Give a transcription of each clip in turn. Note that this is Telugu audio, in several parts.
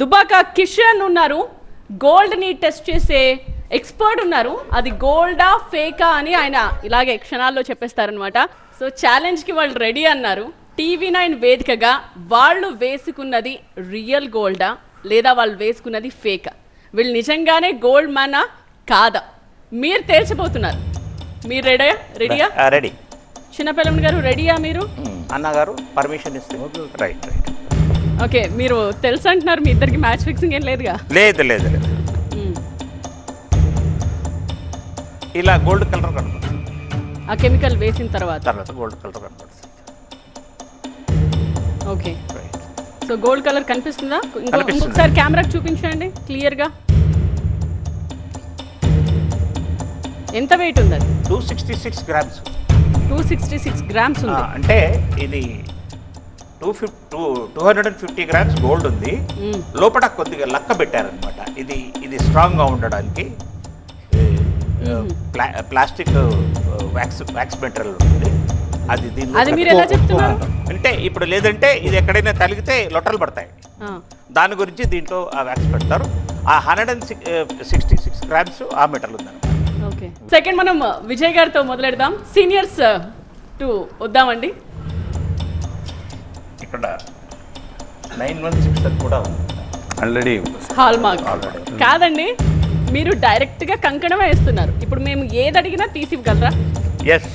దుబాక కిషన్ ఉన్నారు, గోల్డ్ ని టెస్ట్ చేసే ఎక్స్పర్ట్ ఉన్నారు. అది గోల్డా ఫేకా అని ఆయన ఇలాగే క్షణాల్లో చెప్పేస్తారనమాట. సో ఛాలెంజ్ కి వాళ్ళు రెడీ అన్నారు. TV9 వేదికగా వాళ్ళు వేసుకున్నది రియల్ గోల్డా లేదా వాళ్ళు వేసుకున్నది ఫేకా, వీళ్ళు నిజంగానే గోల్డ్ మ్యానా కాదా మీరు తేల్చబోతున్నారు. మీరు రెడీయా? రెడీ. చిన్నపిల్లమ్మ గారు రెడీయా? మీరు అన్నగారు పర్మిషన్ ఇస్తే రైట్. ఓకే, మీరు తెలుసు అంటున్నారు, మీ ఇద్దరికి మ్యాచ్ ఫిక్సింగ్ ఏం లేదుగా? లేదు లేదు లేదు. ఇలా గోల్డ్ కలర్ కనపడుతుంది, ఆ కెమికల్ వేసిన తర్వాత గోల్డ్ కలర్ కనపడుతుంది. ఓకే, సో గోల్డ్ కలర్ కనిపిస్తుందా? ఇంకొకసారి కెమెరాకి చూపించండి క్లియర్గా. ఎంత వెయిట్ ఉంది అది? 266 గ్రామ్స్. 266 గ్రామ్స్ ఉంది. అంటే ఇది 250 గ్రామ్స్ గోల్డ్ ఉంది. లోపల కొద్దిగా లక్క పెట్టారనమాట. ఇది స్ట్రాంగ్ గా ఉండడానికి ప్లాస్టిక్ వ్యాక్స్ మెటీరియల్ ఉంటుంది. అది మీరు ఎలా చెప్తున్నారు? అంటే ఇప్పుడు లేదంటే ఇది ఎక్కడైనా తలిగితే లొట్టలు పడతాయి, దాని గురించి దీంట్లో ఆ వ్యాక్స్ పెడతారు. ఆ 166 గ్రామ్స్ ఆ మెటీరియల్ ఉందన్నమాట. ఓకే, సెకండ్ మనం విజయ్ గారితో మొదలెడదాం. సీనియర్స్ 2 వద్దామండి. ఇక్కడ 916 కూడా ఆల్రెడీ హాల్ మార్క్ కాదండి, మీరు డైరెక్ట్ గా కంకణం వేస్తున్నారు. ఇప్పుడు మేము ఏది అడిగినా తీసి ఇవ్వగలరా? ఎస్,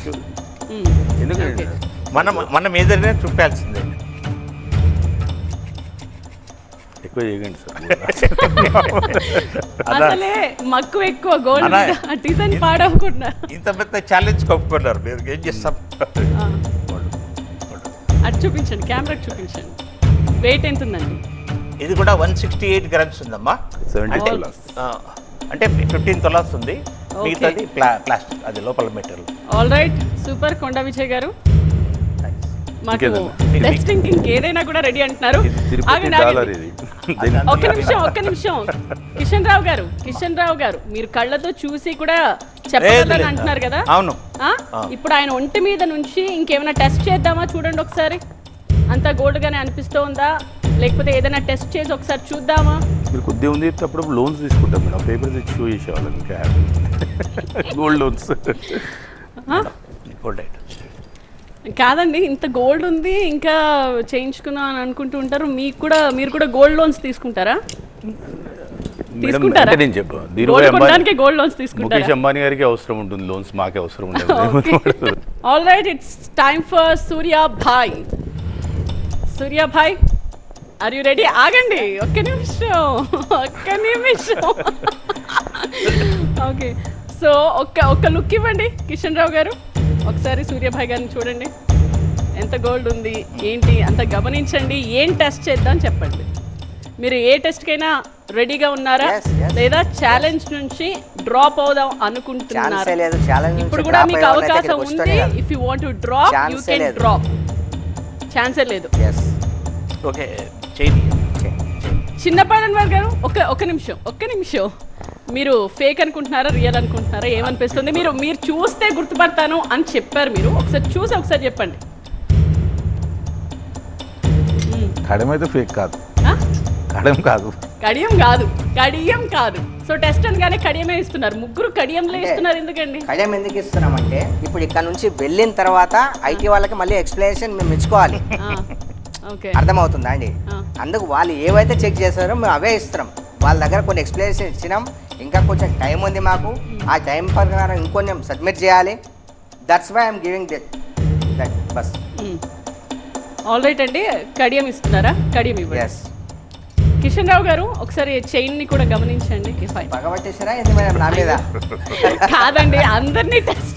ఎందుకంటే మనం ఏదైనా చూపాల్సిందే. ఎక్కువ చేయకండి సార్. అసలే మక్కువ ఎక్కువ గోల్డ్ డిజైన్ పాడవకుండా. ఇంత పెద్ద ఛాలెంజ్ కప్పుకున్నారు, మీరు ఏం చేస్తాం? అది చూపించండి, కెమెరాకి చూపించండి. వెయిట్ ఎంత ఉందండి? ఇది కూడా 168 గ్రామ్స్ ఉందమ్మా. 70 అంటే 15 తులాస్ ఉంది. మిగతాది ప్లాస్టిక్, అది లోపల మెటీరియల్. All right, super. కొండ విజయ్ గారు మాకు టెస్టింగ్ ఏదైనా కూడా రెడీ అంటున్నారు. ఒక్క నిమిషం కిషన్ రావు గారు మీరు కళ్ళతో చూసి కూడా చెప్పగలరని అంటున్నారు కదా? అవును. ఇప్పుడు ఆయన ఒంటి మీద నుంచి ఇంకేమైనా టెస్ట్ చేద్దామా? చూడండి ఒకసారి, అంతా గోల్డ్ గానే అనిపిస్తోందా లేకపోతే ఏదైనా టెస్ట్ చేసి ఒకసారి చూద్దామా? మీరు కొద్దిగా ఉంది అప్పుడు లోన్స్ తీసుకుంటాం మేడం, పేపర్ తెచ్చి షో చేసేవాళ్ళం. ఇంకా గోల్డ్ లోన్స్ కాదండి, ఇంత గోల్డ్ ఉంది ఇంకా చేయించుకున్నాం అని అనుకుంటూ ఉంటారు. మీరు కూడా గోల్డ్ లోన్స్ తీసుకుంటారా? తీసుకుంటారా? నేను చెప్పాను, గోల్డ్ లోన్స్ తీసుకుంటారా? ముఖేష్ అంబానీ గారికి అవసరం ఉంటుంది లోన్స్, మాకే అవసరం ఉండదు. All right, it's time for Surya bhai. Are you ready? ఆగండి ఒక్క నిమిషం. ఓకే, సో ఒక్క లుక్ ఇవ్వండి కిషన్ రావు గారు. ఒకసారి సూర్యభాయ్ గారిని చూడండి, ఎంత గోల్డ్ ఉంది ఏంటి అంత గమనించండి. ఏం టెస్ట్ చేద్దాం చెప్పండి. మీరు ఏ టెస్ట్కైనా రెడీగా ఉన్నారా లేదా ఛాలెంజ్ నుంచి డ్రాప్ అవుదాం అనుకుంటున్నారా? ఇప్పుడు కూడా మీకు అవకాశం ఉంది. If you want to drop you can drop. ఛాన్సే లేదు. ఓకే, చిన్నపాడన్ గారు ఒక్క నిమిషం. మీరు ఫేక్ అనుకుంటున్నారా రియల్ అనుకుంటున్నారా? ఏమనిపిస్తుంది? మీరు చూస్తే గుర్తుపడతాను అని చెప్పారు. మీరు ఒకసారి చెప్పండి. కడియం అయితే ఫేక్ కాదు. కడియం కాదు. సో టెస్ట్ అనగానే కడియమే ఇస్తున్నారు. ముగ్గురు కడియంలే ఇస్తున్నారు. ఎందుకండి కడియం ఎందుకు ఇస్తున్నామంటే ఇప్పుడు ఇక్కడ నుంచి వెళ్ళిన తర్వాత ఐటీ వాళ్ళకి మళ్ళీ ఎక్స్ప్లెనేషన్ మేము ఇచ్చుకోవాలి. అర్థమవుతుందా అండి? అందుకు వాళ్ళు ఏవైతే చెక్ చేస్తారో మేము అవే ఇస్తున్నాం. వాళ్ళ దగ్గర కొన్ని ఎక్స్ప్లెనేషన్ ఇచ్చినాం. ఇంకా కొంచెం టైం ఉంది మాకు. ఆ టైం ప్రకారం ఇంకొంచెం సబ్మిట్ చేయాలి. That's why I'm giving that bus. All right అండి, కడియం ఇస్తున్నారా? కడియం ఇవ్వండి. ఎస్. కిషన్ రావు గారు ఒకసారి చైన్ ని కూడా గమనించండి. పగబట్టేసారా ఏంది మేడం నా మీద? కాదండి, అందరినీ టెస్ట్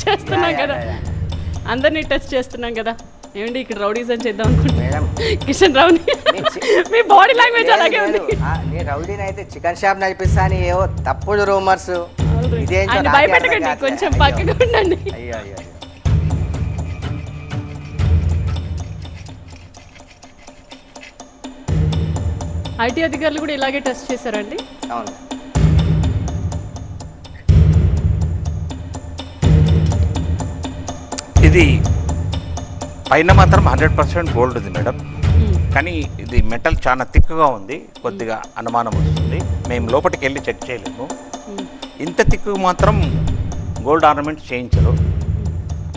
చేస్తున్నాం కదా. ఏమండి ఇక్కడ రౌడీజం చేద్దాం అనుకుంటున్నాం కిషన్ రావుని. మీ బాడీ లాంగ్వేజ్ అలాగే ఉంది. నేను రౌడీని అయితే చికెన్ షాప్ నడిపిస్తా అని ఏవో తప్పుడు రూమర్స్. భయపెట్టకండి, కొంచెం పక్కగా ఉండండి. ఐటీ అధికారులు కూడా ఇలాగే టెస్ట్ చేశారండి? అవును. ఇది పైన మాత్రం 100% గోల్డ్ ఉంది మేడం. కానీ ఇది మెటల్ చాలా థిక్గా ఉంది, కొద్దిగా అనుమానం వస్తుంది. మేము లోపలికి వెళ్ళి చెక్ చేయలేము. ఇంత థిక్ మాత్రం గోల్డ్ ఆర్నమెంట్ చేయించరు.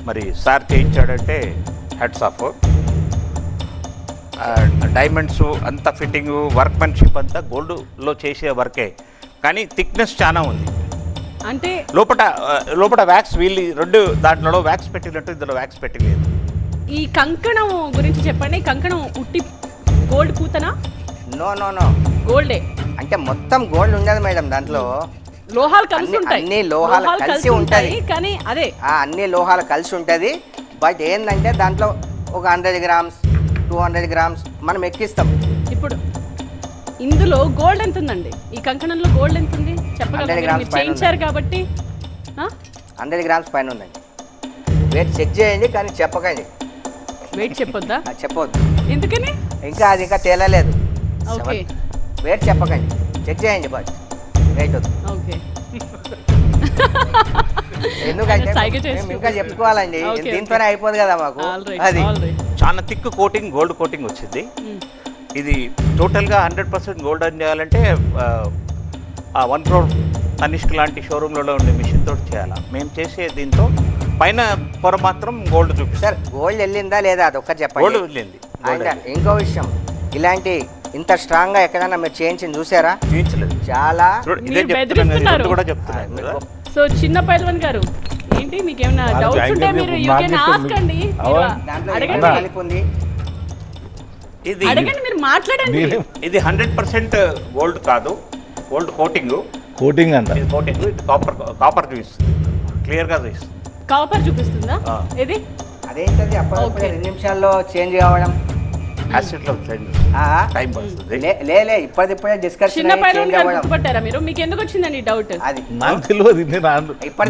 మరి సార్ చేయించాడంటే హెడ్స్ ఆఫ్. డైమండ్స్ అంతా ఫిట్టింగ్ వర్క్మెన్షిప్ అంతా గోల్డ్లో చేసే వర్కే, కానీ థిక్నెస్ చాలా ఉంది. అంటే లోపల వ్యాక్స్ వీళ్ళు రెండు దాంట్లో వ్యాక్స్ పెట్టినట్టు ఇందులో వ్యాక్స్ పెట్టలేదు. ఈ కంకణం గురించి చెప్పండి. కంకణం ఉట్టి గోల్డ్ పూతనా? నో నో నో, గోల్డే అంటే మొత్తం గోల్డ్ ఉండదు మేడం, దాంట్లో లోహాలు కలిసి ఉంటాయి. అన్ని లోహాలు కలిసి ఉంటది, కానీ అదే అన్ని లోహాలు కలిసి ఉంటది. బట్ ఏంటంటే దాంట్లో ఒక 100 గ్రామ్స్ 200 గ్రామ్స్ మనం ఎక్కిస్తాం. ఇప్పుడు ఇందులో గోల్డ్ ఎంత ఉందండి? ఈ కంకణంలో గోల్డ్ ఎంత ఉంది 100 చెప్పగలరా? grams మీరు చేయించారు కాబట్టి. 100 గ్రామ్స్ పైన ఉందండి. వెయిట్ చెక్ చేయండి, కానీ చెప్పకండి. వెయిట్ చెప్పొద్దా? చెప్పవద్దు, ఎందుకని? అది ఇంకా తేలలేదు. ఓకే వెయిట్ చెప్పకండి, చెక్ చేయండి. బట్ వెయిట్ వద్దు, ఓకే. ఎందుకంటే సైగ చేస్తూ. మేము ఇంకా చెప్పుకోవాలండి, Okay, దీంతోనే అయిపోదు కదా మాకు. అది చాలా థిక్ కోటింగ్, గోల్డ్ కోటింగ్ వచ్చింది. ఇది టోటల్గా 100% గోల్డ్ అని చేయాలంటే 1 crore తనిష్క్ లాంటి షోరూమ్లలో ఉండే మిషన్ తోటి చేయాలి. మేము చేసే దీంతో పైన పొర మాత్రం గోల్డ్ చూపిస్తారు. సార్ గోల్డ్ వెళ్ళిందా లేదా అది ఒక్కటి చెప్పండి. గోల్డ్ వెళ్ళింది. ఇంకో విషయం, ఇలాంటి ఇంత స్ట్రాంగ్ గా ఎక్కడైనా మీరు చేయించి చూసారా? చూపించలేదు. చాలా ఇదే మీరు చెప్తున్నాను, బెదిరిస్తున్నారు. ఇది కూడా చెప్తున్నాను కదా. సో చిన్న పైల్వాన్ గారు ఏంటి, మీకు ఏమైనా డౌట్స్ ఉంటే మీరు యూ కెన్ ఆస్క్ అండి. మీరు దాంట్లో అడగండి, కలిపి ఉంది. ఇది అడగండి, మీరు మాట్లాడండి. ఇది 100% గోల్డ్ కాదు, గోల్డ్ కోటింగ్. కోటింగ్ అంట. ఇది కోటింగ్, ఇది కాపర్ చూపిస్తుంది, క్లియర్గా చూపిస్తుంది. కాపర్ చూపిస్తుందా? ఆ. ఇది అదేంటది అప్పటికప్పుడు 2 నిమిషాల్లో చేంజ్ కావడం? యాసిడ్లో టైం పడుతుంది. లే ఇప్పటిప్పుడే డిస్కషన్ చిన్న పైన చేంజ్ అవ్వడం. గుర్తుపట్టారా మీరు? మీకు ఎందుకు వచ్చిందండి డౌట్? అది నాకు తెలియదు, నేను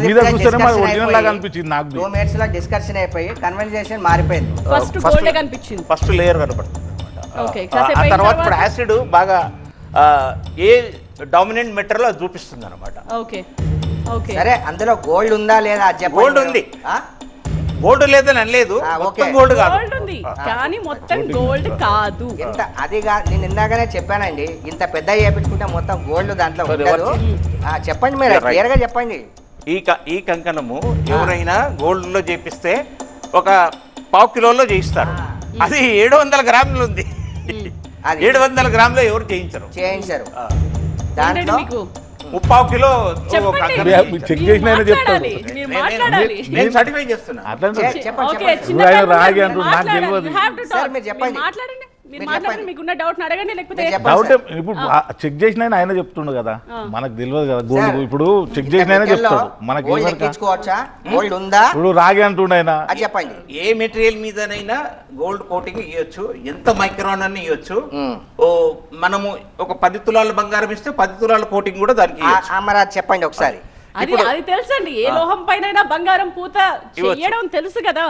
మీద చూస్తేనే మాకు ఒరిజినల్ లాగా అనిపించింది నాకు. 2 minutes లో డిస్కషన్ అయిపోయి కన్వర్జేషన్ మారిపోయింది. ఫస్ట్ గోల్డ్ కనిపించింది. ఫస్ట్ లేయర్ కనపడుతుంది ఓకే, అనమాట. కాసేపు ఆ అయిన తర్వాత తర్వాత? ఇప్పుడు యాసిడ్ బాగా ఏ డామినెంట్ మెటీరియల్ అది చూపిస్తుంది అనమాట. Okay okay. సరే, అందులో గోల్డ్ ఉందా లేదా అది చెప్పండి. గోల్డ్ ఉంది. ఆ? గోల్డ్ లేదని అనలేదు, మొత్తం ఓకే. గోల్డ్ కాదు. గోల్డ్ ఉంది కానీ మొత్తం గోల్డ్ కాదు. ఎంత అదిగా నేను ఇందాకనే చెప్పానండి, ఇంత పెద్ద చేపించుకుంటే మొత్తం గోల్డ్ దాంట్లో సరే, ఉండదు. చెప్పండి మీరు, Right. క్లియర్ గా చెప్పండి. ఈ కంకణము ఎవరైనా గోల్డ్ లో చేపిస్తే ఒక 1/4 కిలోలో చేయిస్తారు. అది 700 గ్రాములు ఉంది. అది 700 గ్రాములు ఎవరు చేయించరు. చేయించారు. ఏంటండి దాంట్లో మీకు 1/4 కిలో చెప్పండి. కంకణం మీరు చేయించారు. చెక్ చేసిన ఆయన చెప్తాడు. మాట్లాడాలి, మీరు మాట్లాడాలి. నేను సర్టిఫై చేస్తున్నా. అట్లా చెప్పండి ఓకే, చెప్పండి. చిన్న ఇప్పుడు ఆయన పైన రాగి మీరు అంటున్నారు, నాకు మాట్లాడండి. తెలియదు. You have to talk. Sir, మీరు చెప్పండి. మాట్లాడండి, మీరు మీరు మాట్లాడండి. చెప్పండి. మీకున్న డౌట్ అడగండి, లేకపోతే మీరు చెప్పండి. డౌట్ ఇప్పుడు చెక్ చేసిన ఆయన చెప్తుండు కదా, మనకు తెలియదు కదా గోల్డ్. ఇప్పుడు చెక్ చేసిన ఆయన చెప్తాడు మనకి. గోల్డ్ ఎక్కించుకోవచ్చా? గోల్డ్ ఉందా? ఇప్పుడు రాగి అంటుండు ఆయన. అది చెప్పండి. ఏ మెటీరియల్ మీదనైనా గోల్డ్ కోటింగ్ ఇవ్వచ్చు, ఎంత మైక్రాన్ అని ఇవ్వచ్చు. ఓ మనము ఒక 10 తులాల బంగారం ఇస్తే 10 తులాల కోటింగ్ కూడా దానికి ఇవ్వచ్చు. మరి అది చెప్పండి ఒకసారి. అది తెలుసండి. ఏ లోహం పైన బంగారం పూత చేయడం తెలుసు కదా.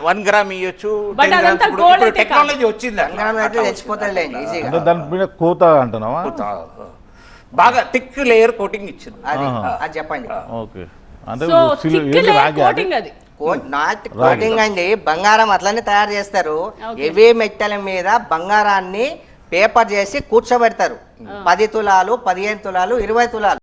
1 గ్రామ్ ఇవ్వచ్చు. But అదంతా gold అయితే టెక్నాలజీ వచ్చింది. బంగారం అయితే తెచ్చిపోతాడులేండి ఈజీగా. అంటే దాని మీద కోత అంటున్నావా? బాగా థిక్ లేయర్ కోటింగ్ ఇచ్చింది. అది చెప్పండి. ఓకే, అంటే సో రాగి కోటింగ్ అది. నాట్ కోటింగ్ అండి, బంగారం అట్లనే తయారు చేస్తారు. హెవీ మెట్టల మీద బంగారాన్ని పేపర్ చేసి కూర్చోబెడతారు. 10 తులాలు 15 తులాలు 20 తులాలు.